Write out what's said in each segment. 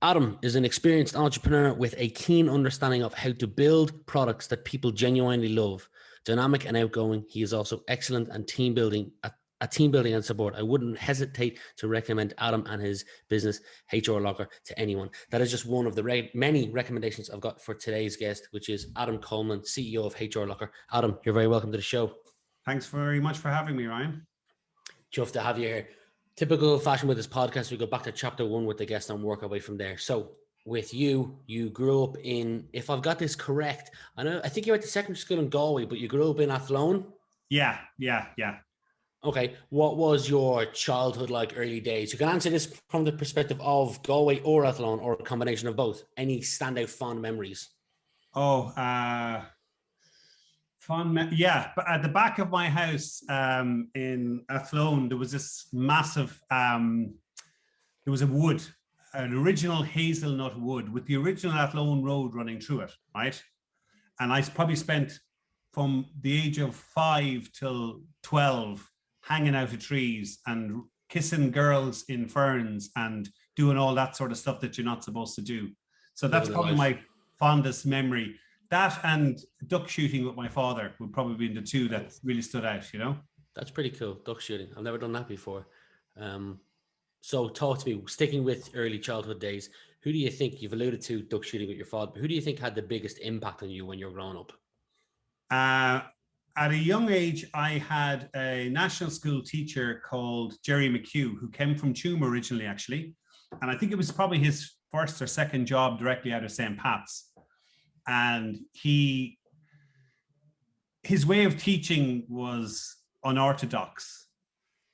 Adam is an experienced entrepreneur with a keen understanding of how to build products that people genuinely love. Dynamic and outgoing, he is also excellent and team building at team building and support. I wouldn't hesitate to recommend Adam and his business HRLocker to anyone. That is just one of the many recommendations I've got for today's guest, which is Adam Coleman, CEO of HRLocker. Adam, you're very welcome to the show. Thanks very much for having me, Ryan. Chuffed to have you here. Typical fashion with this podcast, we go back to chapter 1 with the guest and work our way from there. So with you grew up in, if I've got this correct, I think you went to secondary school in Galway, but you grew up in Athlone? Yeah. Okay. What was your childhood like, early days? You can answer this from the perspective of Galway or Athlone or a combination of both. Any standout fond memories? Yeah, but at the back of my house in Athlone, there was this massive, there was a wood, an original hazelnut wood with the original Athlone road running through it, right? And I probably spent from the age of 5 till 12 hanging out of trees and kissing girls in ferns and doing all that sort of stuff that you're not supposed to do. So that's probably my fondest memory. That and duck shooting with my father would probably be the two that really stood out, you know? That's pretty cool, duck shooting. I've never done that before. So talk to me, sticking with early childhood days, who do you think, you've alluded to duck shooting with your father, but who do you think had the biggest impact on you when you were growing up? At a young age, I had a national school teacher called Jerry McHugh, who came from Tuam originally, actually. And I think it was probably his first or second job directly out of St. Pat's. And his way of teaching was unorthodox,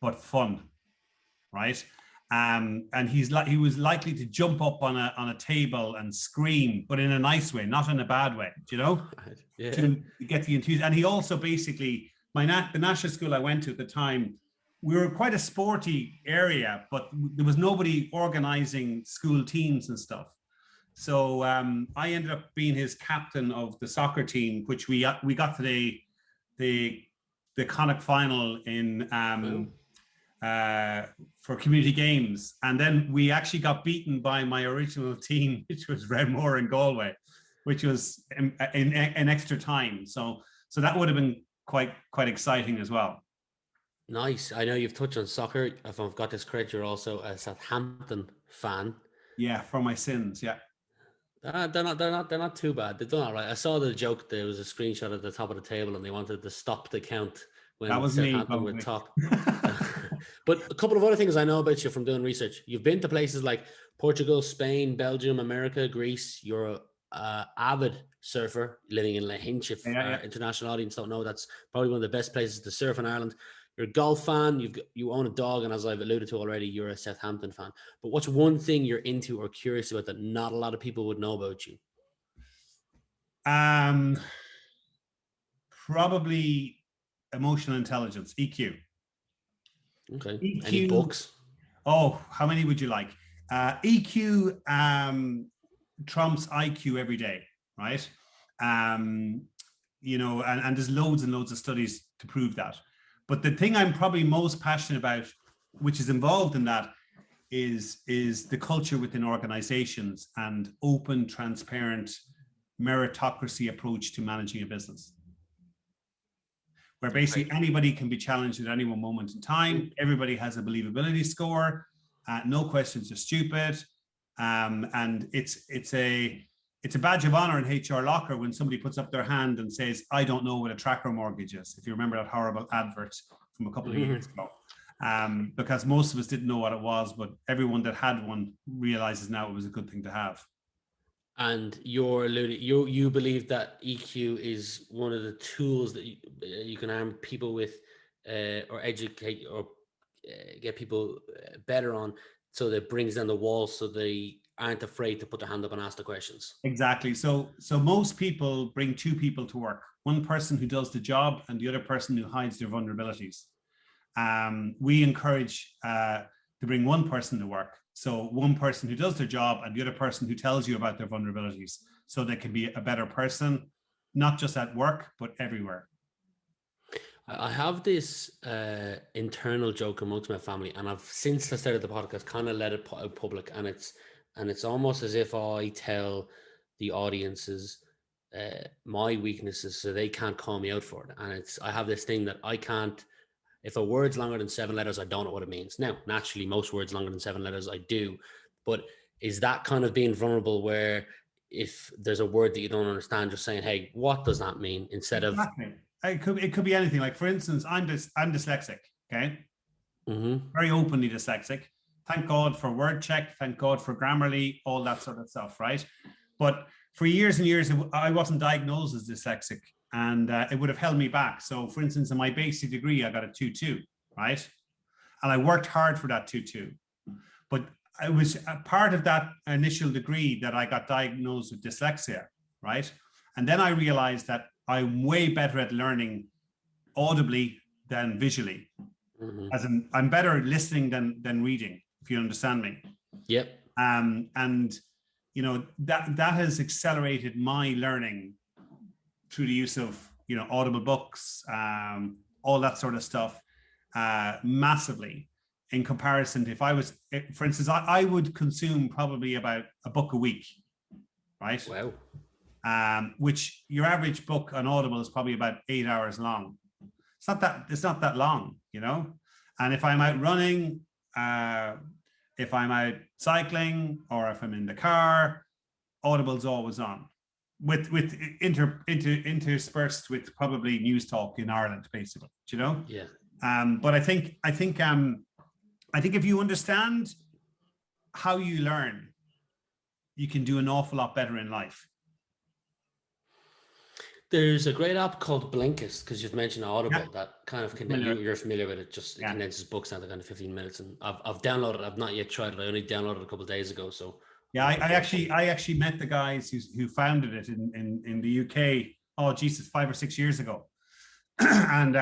but fun, right? And he was likely to jump up on a table and scream, but in a nice way, not in a bad way, you know, yeah. To get the enthusiasm. And he also basically, the national school I went to at the time, we were quite a sporty area, but there was nobody organizing school teams and stuff. So I ended up being his captain of the soccer team, which we got to the Connacht final in for community games, and then we actually got beaten by my original team, which was Redmore in Galway, which was in extra time. So that would have been quite exciting as well. Nice. I know you've touched on soccer. If I've got this correct, you're also a Southampton fan. Yeah, for my sins. Yeah. They're not too bad. They're done all right. I saw the joke. There was a screenshot at the top of the table, and they wanted to stop the count when that was Southampton were top. But a couple of other things I know about you from doing research. You've been to places like Portugal, Spain, Belgium, America, Greece. You're an avid surfer living in Lahinch. If international audience don't know, that's probably one of the best places to surf in Ireland. You're a golf fan, you own a dog, and as I've alluded to already, you're a Southampton fan. But what's one thing you're into or curious about that not a lot of people would know about you? Probably emotional intelligence, EQ. Okay. EQ, any books? Oh, how many would you like? EQ trumps IQ every day, right? You know, and there's loads and loads of studies to prove that. But the thing I'm probably most passionate about, which is involved in that, is the culture within organizations and open, transparent, meritocracy approach to managing a business, where basically anybody can be challenged at any one moment in time. Everybody has a believability score. No questions are stupid. And it's a badge of honor in HRLocker when somebody puts up their hand and says, I don't know what a tracker mortgage is. If you remember that horrible advert from a couple of years ago. Because most of us didn't know what it was, but everyone that had one realizes now it was a good thing to have. And you believe that EQ is one of the tools that you can arm people with, or educate or get people better on, so that brings down the walls so they aren't afraid to put their hand up and ask the questions. Exactly. So most people bring two people to work, one person who does the job and the other person who hides their vulnerabilities. We encourage to bring one person to work. So one person who does their job and the other person who tells you about their vulnerabilities, so they can be a better person, not just at work, but everywhere. I have this internal joke amongst my family, and I've, since I started the podcast, kind of let it out public, and it's And it's almost as if I tell the audiences my weaknesses so they can't call me out for it. And I have this thing that I can't, if a word's longer than 7 letters, I don't know what it means. Now, naturally, most words longer than 7 letters, I do. But is that kind of being vulnerable where if there's a word that you don't understand, just saying, hey, what does that mean? Instead of... Exactly. It could be anything. Like, for instance, I'm dyslexic, okay? Mm-hmm. Very openly dyslexic. Thank God for word check. Thank God for Grammarly, all that sort of stuff, right? But for years and years, I wasn't diagnosed as dyslexic, and it would have held me back. So, for instance, in my basic degree, I got a 2.2, right? And I worked hard for that 2.2. But it was a part of that initial degree that I got diagnosed with dyslexia, right? And then I realized that I'm way better at learning audibly than visually. Mm-hmm. As in, I'm better listening than reading, if you understand me. Yep. And you know, that has accelerated my learning through the use of, you know, audible books, all that sort of stuff, massively. In comparison to if I was, for instance, I would consume probably about a book a week, right? Wow. Which your average book on Audible is probably about 8 hours long. It's not that long, you know. And if I'm out running, if I'm out cycling, or if I'm in the car, Audible's always on, with interspersed with probably news talk in Ireland, basically, you know. Yeah. But I think if you understand how you learn, you can do an awful lot better in life. There's a great app called Blinkist, because you've mentioned Audible, Yeah. that kind of you're familiar with it. Just it condenses books down to kind of 15 minutes, and I've downloaded it. I've not yet tried it. I only downloaded it a couple of days ago. So yeah, I actually met the guys who founded it in the UK. Oh Jesus, 5 or 6 years ago, and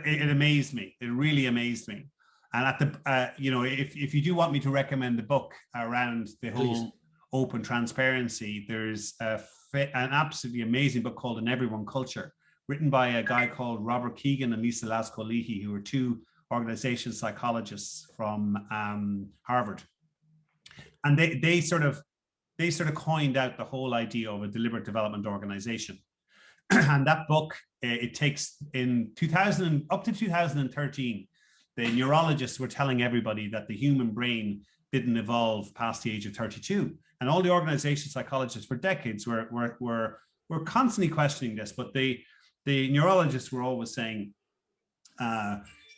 it amazed me. It really amazed me. And at the you know, if you do want me to recommend the book around the whole open transparency, there's an absolutely amazing book called An Everyone Culture, written by a guy called Robert Keegan and Lisa Lascaux-Leahy, who are two organization psychologists from Harvard. And they sort of coined out the whole idea of a deliberate development organization. And that book, it takes in 2000 up to 2013, the neurologists were telling everybody that the human brain didn't evolve past the age of 32. And all the organization psychologists for decades were constantly questioning this, but the neurologists were always saying,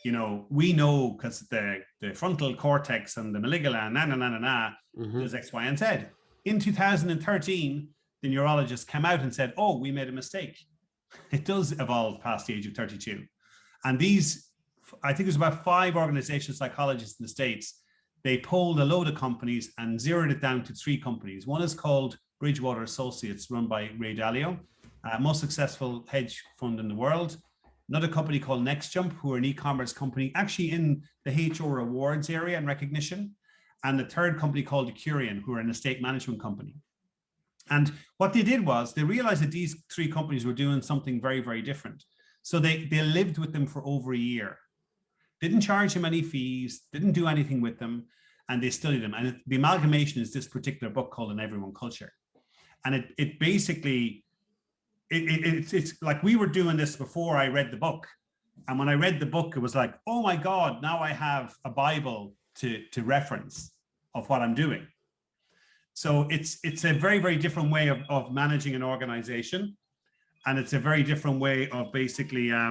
you know, we know because the frontal cortex and the amygdala, does X, Y, and Z. In 2013, the neurologists came out and said, oh, we made a mistake. It does evolve past the age of 32. And these, I think it was about 5 organizational psychologists in the States. They polled a load of companies and zeroed it down to 3 companies. One is called Bridgewater Associates, run by Ray Dalio, most successful hedge fund in the world. Another company called NextJump, who are an e-commerce company, actually in the HR awards area and recognition. And the third company called Decurion, who are an estate management company. And what they did was they realized that these 3 companies were doing something very, very different. So they lived with them for over a year. Didn't charge them any fees, didn't do anything with them, and they studied them. And the amalgamation is this particular book called An Everyone Culture. And it basically, it's like we were doing this before I read the book. And when I read the book, it was like, oh my God, now I have a Bible to reference of what I'm doing. So it's a very, very different way of managing an organization. And it's a very different way of basically, a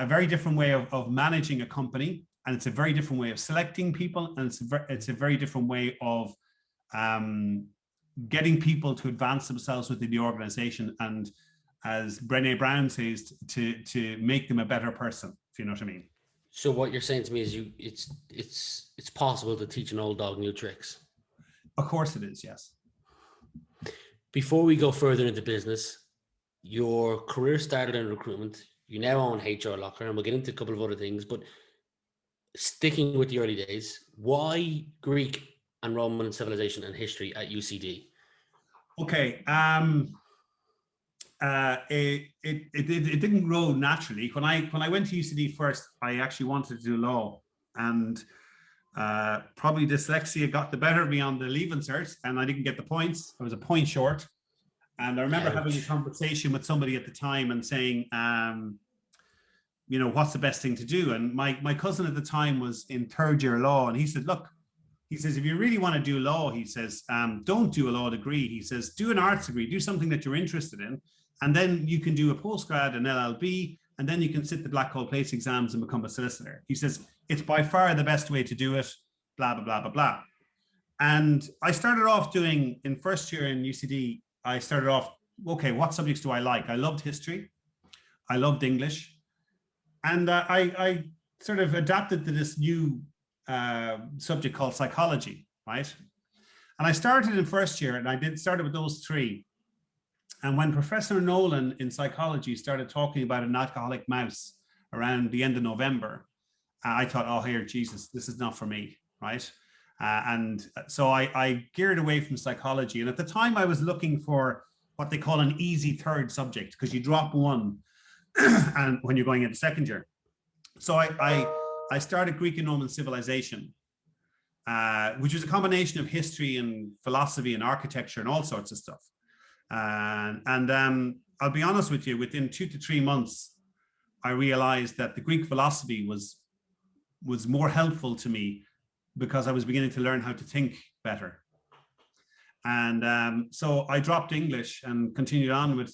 very different way of managing a company, and it's a very different way of selecting people, and it's a very different way of getting people to advance themselves within the organization, and as Brené Brown says, to make them a better person, if you know what I mean. So what you're saying to me is it's possible to teach an old dog new tricks. Of course it is, yes. Before we go further into business, your career started in recruitment. You now own HRLocker, and we'll get into a couple of other things, but sticking with the early days, why Greek and Roman civilization and history at UCD? Okay. It didn't grow naturally. When I went to UCD first, I actually wanted to do law, and Probably dyslexia got the better of me on the leaving cert, and I didn't get the points. I was a point short. And I remember having a conversation with somebody at the time and saying, you know, what's the best thing to do? And my cousin at the time was in third year law, and he said, look, he says, if you really want to do law, he says, don't do a law degree. He says, do an arts degree, do something that you're interested in, and then you can do a postgrad, an LLB, and then you can sit the Blackhall Place exams and become a solicitor. He says, it's by far the best way to do it, blah, blah, blah, blah, blah. And I started off doing, in first year in UCD, I started off, okay, what subjects do I like? I loved history. I loved English. And I sort of adapted to this new subject called psychology, right? And I started in first year, and I started with those three. And when Professor Nolan in psychology started talking about an alcoholic mouse around the end of November, I thought, oh, here, Jesus, this is not for me, right? And so I geared away from psychology. And at the time, I was looking for what they call an easy third subject, because you drop one and when you're going into second year. So I started Greek and Roman civilization, which was a combination of history and philosophy and architecture and all sorts of stuff. And I'll be honest with you, within 2 to 3 months, I realized that the Greek philosophy was more helpful to me because I was beginning to learn how to think better. And so I dropped English and continued on with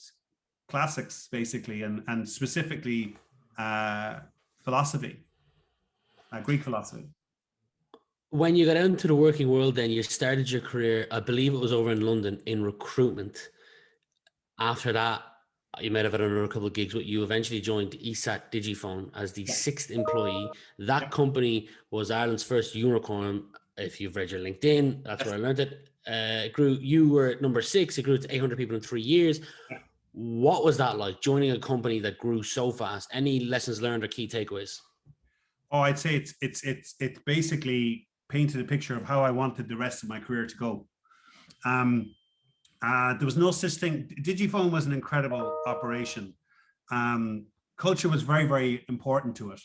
classics, basically, and specifically philosophy, Greek philosophy. When you got out into the working world, then you started your career, I believe it was over in London, in recruitment. After that, you might have had another couple of gigs, but you eventually joined Esat Digifone as the 6th employee. That company was Ireland's first unicorn. If you've read your LinkedIn, that's where I learned it. It grew. You were at number 6. It grew to 800 people in 3 years. What was that like, joining a company that grew so fast? Any lessons learned or key takeaways? Oh, I'd say it's basically painted a picture of how I wanted the rest of my career to go. There was no such thing. Digifone was an incredible operation. Culture was very, very important to it.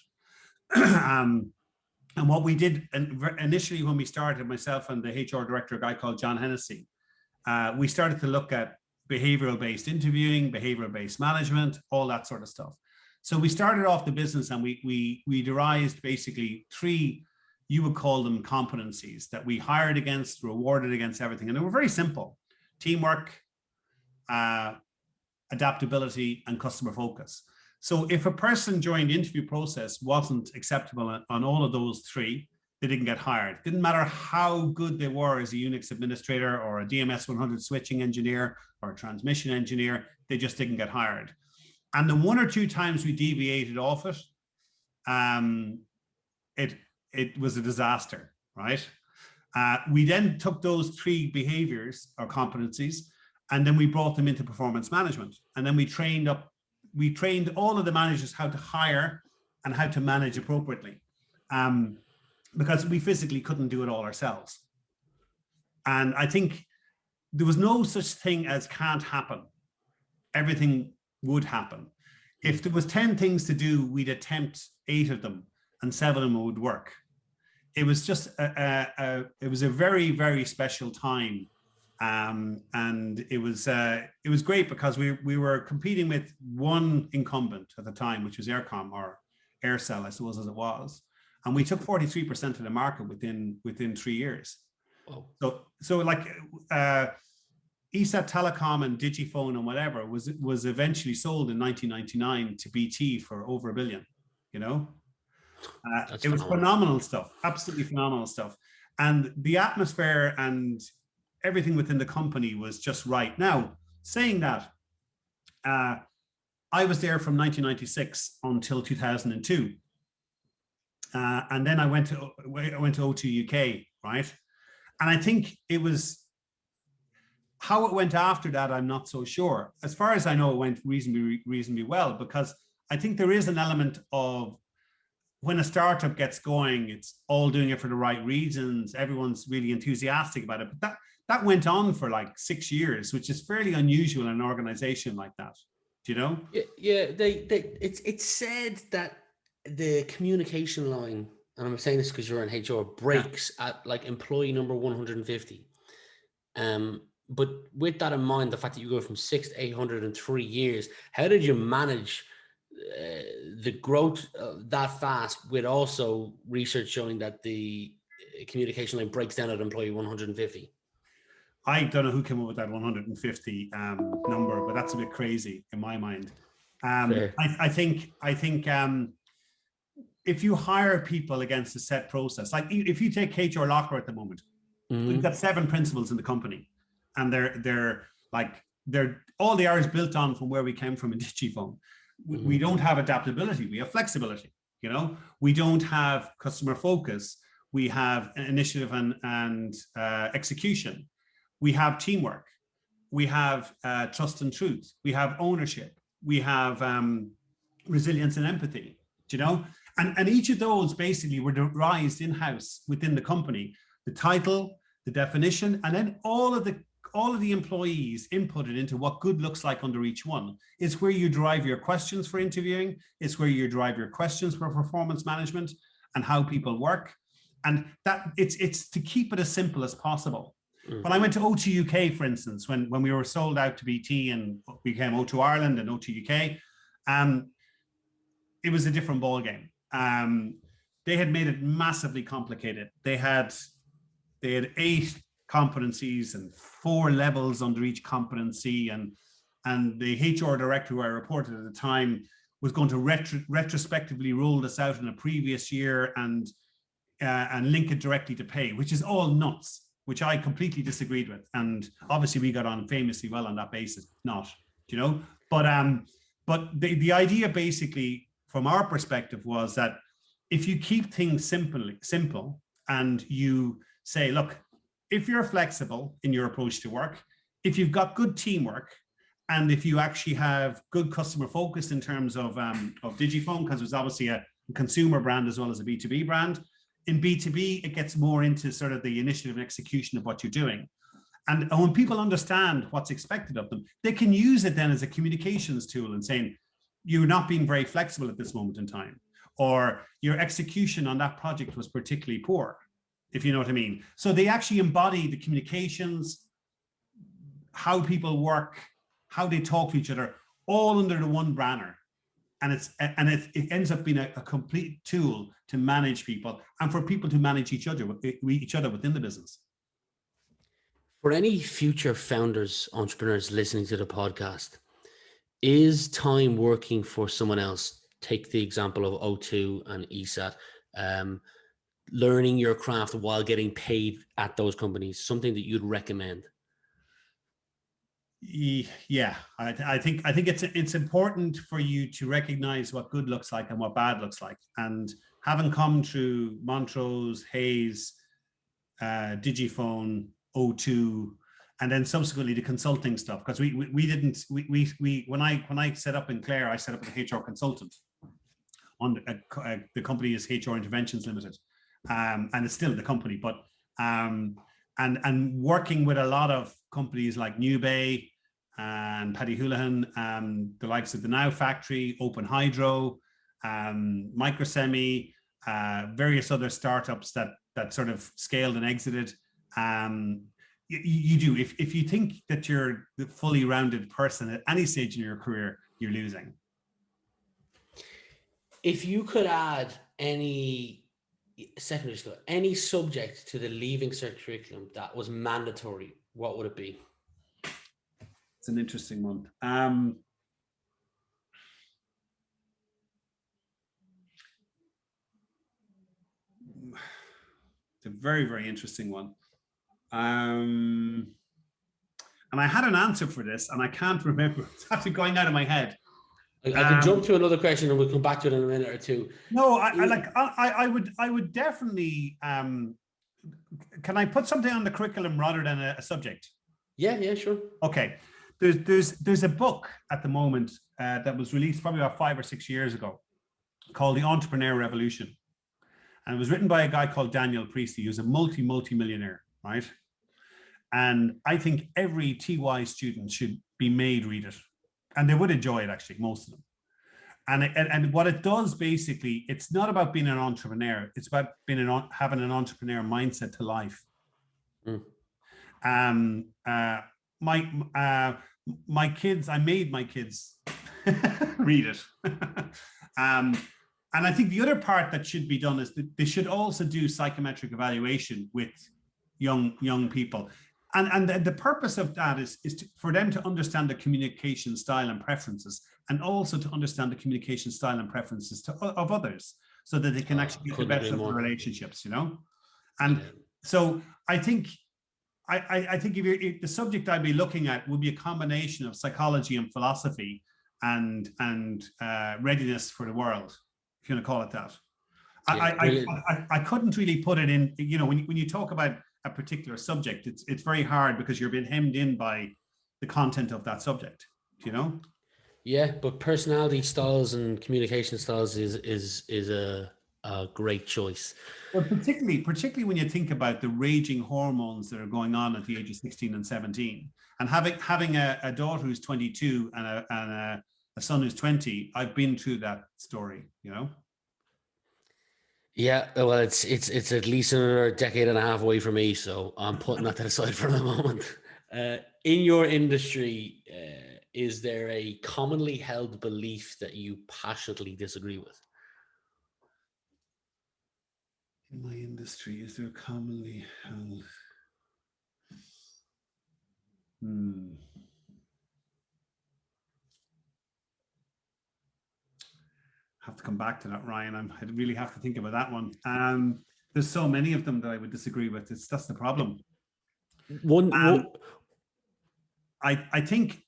And what we did initially when we started, myself and the HR director, a guy called John Hennessy, we started to look at behavioral-based interviewing, behavioral-based management, all that sort of stuff. So we started off the business, and we devised basically 3, you would call them competencies, that we hired against, rewarded against, everything. And they were very simple: teamwork, adaptability, and customer focus. So if a person during the interview process wasn't acceptable on all of those 3, they didn't get hired. Didn't matter how good they were as a Unix administrator or a DMS 100 switching engineer or a transmission engineer, they just didn't get hired. And the 1 or 2 times we deviated off it, it was a disaster, right? We then took those 3 behaviors or competencies, and then we brought them into performance management. And then we trained all of the managers how to hire and how to manage appropriately, because we physically couldn't do it all ourselves. And I think there was no such thing as can't happen. Everything would happen. If there was 10 things to do, we'd attempt 8 of them, and 7 of them would work. It was just it was a very, very special time, and it was great because we were competing with one incumbent at the time, which was Aircom, or Aircell, I suppose, as it was, and we took 43% of the market within 3 years. Wow. So like ESAT Telecom and Digifone and whatever was eventually sold in 1999 to BT for over $1 billion. You know. It was phenomenal stuff, absolutely phenomenal stuff. And the atmosphere and everything within the company was just right. Now, saying that, I was there from 1996 until 2002. And then I went to O2 UK, right? And I think it was, how it went after that, I'm not so sure. As far as I know, it went reasonably well, because I think there is an element of, when a startup gets going, it's all doing it for the right reasons. Everyone's really enthusiastic about it. But that went on for like 6 years, which is fairly unusual in an organization like that. Do you know? Yeah. It's said that the communication line and I'm saying this because you're in HR, breaks at like employee number 150. But with that in mind, the fact that you go from 6 to 800 in 3 years, how did you manage the growth that fast, with also research showing that the communication line breaks down at employee 150? I don't know who came up with that 150 number, but that's a bit crazy in my mind. I think if you hire people against a set process, like if you take HRLocker at the moment, we've got 7 principals in the company, and they're all the hours built on from where we came from in Digifone. We don't have adaptability. We have flexibility. You know, we don't have customer focus. We have initiative and execution. We have teamwork. We have trust and truth. We have ownership. We have resilience and empathy. You know, and each of those basically were devised in-house within the company. The title, the definition, and then all of the employees inputted into what good looks like under each one. It's where you drive your questions for interviewing. It's where you drive your questions for performance management and how people work. And that it's to keep it as simple as possible. When I went to O2 UK, for instance, when we were sold out to BT and became O2 Ireland and O2 UK, it was a different ballgame. They had made it massively complicated. They had 8 competencies and 4 levels under each competency, and the HR director who I reported at the time was going to retrospectively roll this out in a previous year and link it directly to pay, which is all nuts, which I completely disagreed with. And obviously we got on famously well on that basis, not, you know, but the idea basically from our perspective was that if you keep things simple and you say, look, if you're flexible in your approach to work, if you've got good teamwork, and if you actually have good customer focus in terms of Digifone, because it was obviously a consumer brand as well as a B2B brand. In B2B, it gets more into sort of the initiative and execution of what you're doing. And when people understand what's expected of them, they can use it then as a communications tool and saying, you're not being very flexible at this moment in time, or your execution on that project was particularly poor, if you know what I mean. So they actually embody the communications, how people work, how they talk to each other, all under the one banner. And it ends up being a complete tool to manage people and for people to manage each other within the business. For any future founders, entrepreneurs listening to the podcast, is time working for someone else? Take the example of O2 and Esat. Learning your craft while getting paid at those companies, something that you'd recommend? Yeah, I think it's important for you to recognize what good looks like and what bad looks like. And having come through Montrose, Hayes, Digifone, O2, and then subsequently the consulting stuff, because when I set up in Clare, I set up as a HR consultant on the company is HR Interventions Limited, and it's still the company, but and working with a lot of companies like New Bay and Paddy Houlihan, the likes of the Now Factory, Open Hydro, Microsemi, various other startups that sort of scaled and exited. You do. If you think that you're the fully rounded person at any stage in your career, you're losing. If you could add any secondary school, any subject to the Leaving Cert curriculum that was mandatory, what would it be? It's an interesting one. It's a very, very interesting one. And I had an answer for this, and I can't remember. It's actually going out of my head. I can jump to another question, and we'll come back to it in a minute or two. No, I would definitely. Can I put something on the curriculum rather than a subject? Yeah, sure. Okay. There's a book at the moment that was released probably about 5 or 6 years ago called The Entrepreneur Revolution. And it was written by a guy called Daniel Priestley, who's a multi-millionaire, right? And I think every TY student should be made read it. And they would enjoy it, actually, most of them. And what it does basically, it's not about being an entrepreneur. It's about being having an entrepreneur mindset to life. Mm. My kids, I made my kids read it. And I think the other part that should be done is that they should also do psychometric evaluation with young people. And the purpose of that is for them to understand the communication style and preferences, and also to understand the communication style and preferences of others, so that they can actually get the best of the relationships, you know? And so I think if the subject I'd be looking at would be a combination of psychology and philosophy and readiness for the world, if you want to call it that. I couldn't really put it in, you know, when you talk about a particular subject, it's very hard because you're being hemmed in by the content of that subject, you know? Yeah, but personality styles and communication styles is a great choice. Well, particularly when you think about the raging hormones that are going on at the age of 16 and 17, and having a daughter who's 22 and a son who's 20, I've been through that story, you know? Yeah, well, it's at least another decade and a half away from me, so I'm putting that to the side for the moment. In your industry, is there a commonly held belief that you passionately disagree with? In my industry, is there commonly held? Have to come back to that, Ryan. I really have to think about that one. There's so many of them that I would disagree with. That's the problem. I think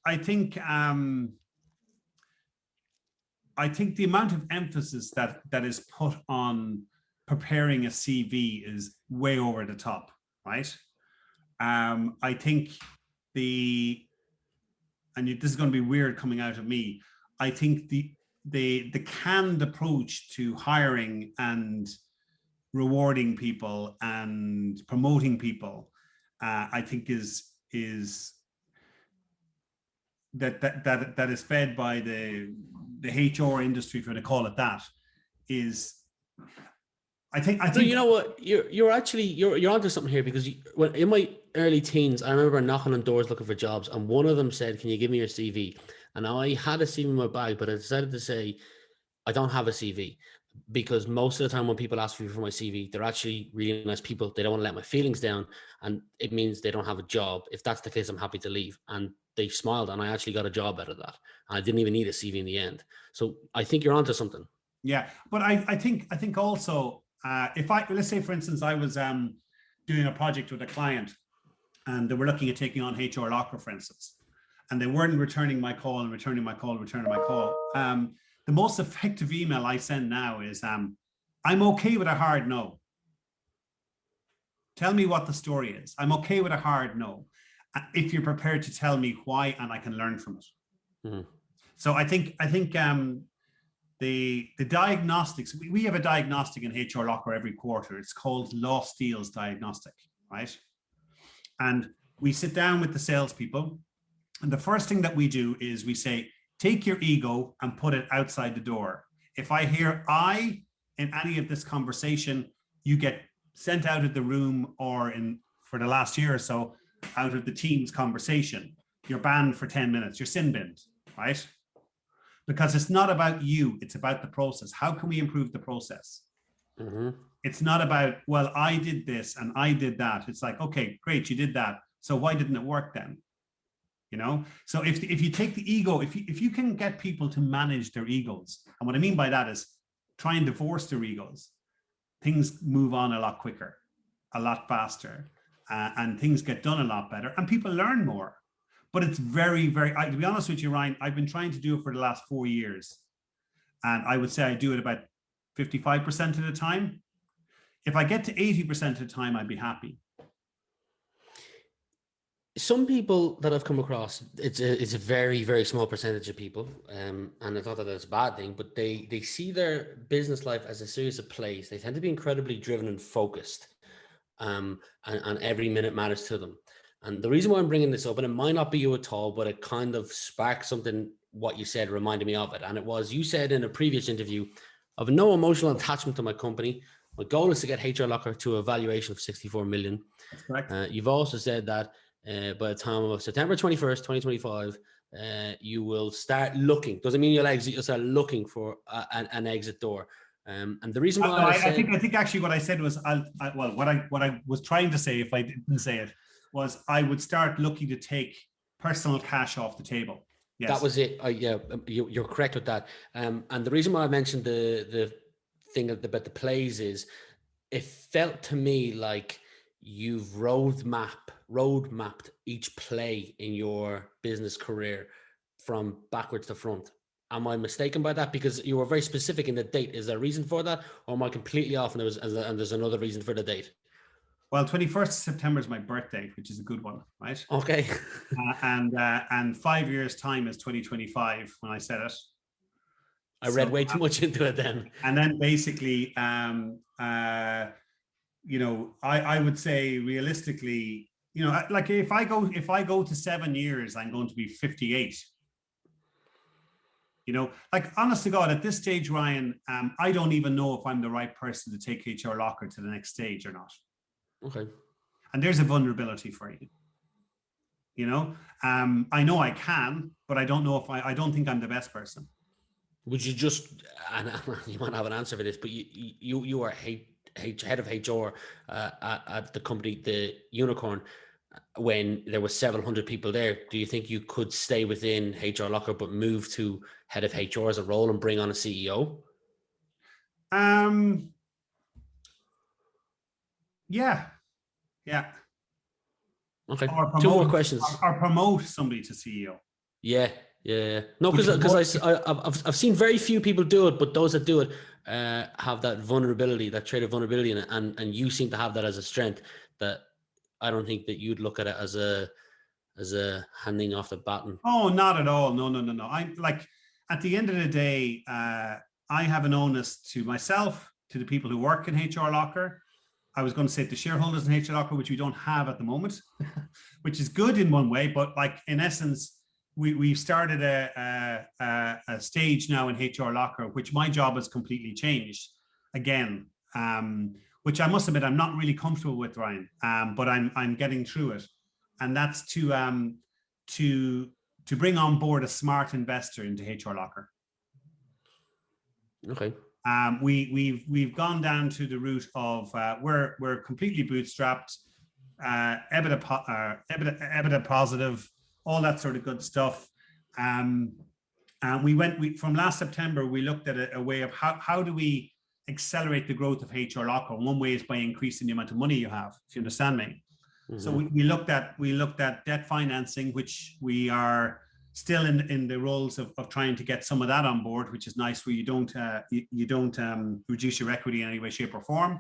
the amount of emphasis that is put on preparing a CV is way over the top, right? I think this is going to be weird coming out of me, I think the canned approach to hiring and rewarding people and promoting people, I think is that is fed by the HR industry, if you want to call it that, is I think so you know what, you're onto something here, because when in my early teens, I remember knocking on doors looking for jobs, and one of them said, "Can you give me your CV?" And I had a CV in my bag, but I decided to say, I don't have a CV, because most of the time when people ask me for my CV, they're actually really nice people. They don't want to let my feelings down, and it means they don't have a job. If that's the case, I'm happy to leave. And they smiled, and I actually got a job out of that. And I didn't even need a CV in the end. So I think you're onto something. Yeah, but I think also, let's say, for instance, I was doing a project with a client, and they were looking at taking on HRLocker, for instance, and they weren't returning my call and returning my call. The most effective email I send now is, I'm okay with a hard no. Tell me what the story is. I'm okay with a hard no, if you're prepared to tell me why and I can learn from it. Mm-hmm. So I think the diagnostics, we have a diagnostic in HRLocker every quarter. It's called Lost Deals Diagnostic, right? And we sit down with the salespeople, and the first thing that we do is we say, take your ego and put it outside the door. If I hear I in any of this conversation, you get sent out of the room, or for the last year or so, out of the team's conversation. You're banned for 10 minutes. You're sin binned, right? Because it's not about you. It's about the process. How can we improve the process? Mm-hmm. It's not about, well, I did this and I did that. It's like, okay, great, you did that. So why didn't it work then? You know, so if you take the ego, if you can get people to manage their egos, and what I mean by that is try and divorce their egos, things move on a lot quicker, a lot faster, and things get done a lot better, and people learn more. But it's very, very, to be honest with you, Ryan, I've been trying to do it for the last 4 years, and I would say I do it about 55% of the time. If I get to 80% of the time, I'd be happy. Some people that I've come across, it's a very, very small percentage of people, and it's not that it's a bad thing, but they see their business life as a series of plays. They tend to be incredibly driven and focused, and every minute matters to them. And the reason why I'm bringing this up, and it might not be you at all, but it kind of sparks something what you said reminded me of it. And it was, you said in a previous interview, I have no emotional attachment to my company. My goal is to get HRLocker to a valuation of 64 million. That's correct. You've also said that by the time of September 21st, 2025, you will start looking. Doesn't mean you'll exit, you'll start looking for an exit door. And the reason why I think actually what I said was, what I was trying to say, if I didn't say it, was I would start looking to take personal cash off the table. Yes. That was it. Yeah, you're correct with that. And the reason why I mentioned the thing about the plays is, it felt to me like you've road mapped each play in your business career from backwards to front. Am I mistaken by that? Because you were very specific in the date. Is there a reason for that, or am I completely off? And there's another reason for the date. Well, 21st of September is my birthday, which is a good one, right? Okay. And 5 years time is 2025 when I said it. I read way too much into it then. And then basically, you know, I would say realistically, you know, like if I go to 7 years, I'm going to be 58. You know, like honest to God, at this stage, Ryan, I don't even know if I'm the right person to take HRLocker to the next stage or not. Okay. And there's a vulnerability for you. You know, I know I can, but I don't know if I don't think I'm the best person. Would you just, and you might have an answer for this, but you are head of HR at the company, the Unicorn, when there were several hundred people there. Do you think you could stay within HRLocker but move to head of HR as a role and bring on a CEO? Yeah. Okay. Two more questions. Or promote somebody to CEO. Yeah. No, because I've seen very few people do it, but those that do it have that vulnerability, that trait of vulnerability in it, and you seem to have that as a strength that I don't think that you'd look at it as a handing off the baton. Oh, not at all. No. I'm like, at the end of the day, I have an onus to myself, to the people who work in HRLocker. I was going to say the shareholders in HRLocker, which we don't have at the moment, which is good in one way, but like in essence, we've started a stage now in HRLocker, which my job has completely changed again, which I must admit I'm not really comfortable with, Ryan, but I'm getting through it, and that's to bring on board a smart investor into HRLocker. Okay. We've gone down to the route of we're completely bootstrapped, EBITDA positive, all that sort of good stuff. And from last September, we looked at a way of how do we accelerate the growth of HRLocker. One way is by increasing the amount of money you have, if you understand me. Mm-hmm. So we looked at debt financing, which we are still in the roles of trying to get some of that on board, which is nice, where you don't reduce your equity in any way, shape, or form.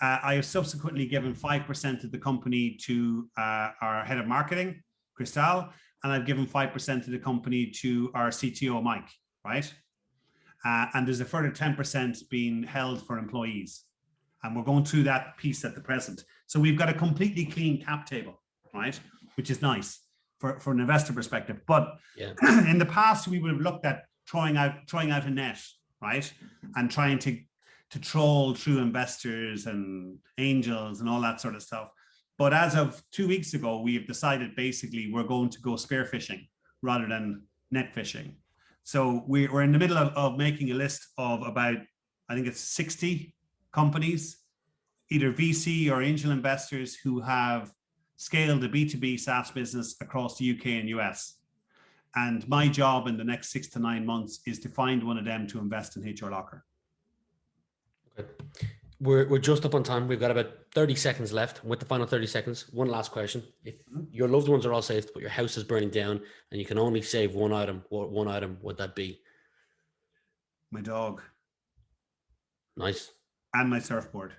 I have subsequently given 5% of the company to our head of marketing, Cristal, and I've given 5% of the company to our CTO, Mike, right? And there's a further 10% being held for employees. And we're going through that piece at the present. So we've got a completely clean cap table, right? Which is nice for an investor perspective. But in the past, we would have looked at throwing out a net, right? And trying to troll through investors and angels and all that sort of stuff. But as of 2 weeks ago, we have decided basically we're going to go spear fishing rather than net fishing. So we're in the middle of making a list of about, I think it's 60 companies, either VC or angel investors who have scaled a B2B SaaS business across the UK and US. And my job in the next 6 to 9 months is to find one of them to invest in HRLocker. Okay. We're just up on time. We've got about 30 seconds left. With the final 30 seconds, one last question. If your loved ones are all saved, but your house is burning down and you can only save one item, what one item would that be? My dog. Nice. And my surfboard.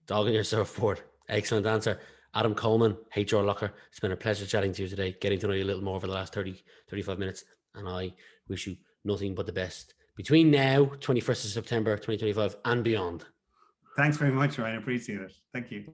Dog and your surfboard. Excellent answer. Adam Coleman, HRLocker. It's been a pleasure chatting to you today, getting to know you a little more over the last 35 minutes. And I wish you nothing but the best between now, 21st of September, 2025 and beyond. Thanks very much, Ryan. I appreciate it. Thank you.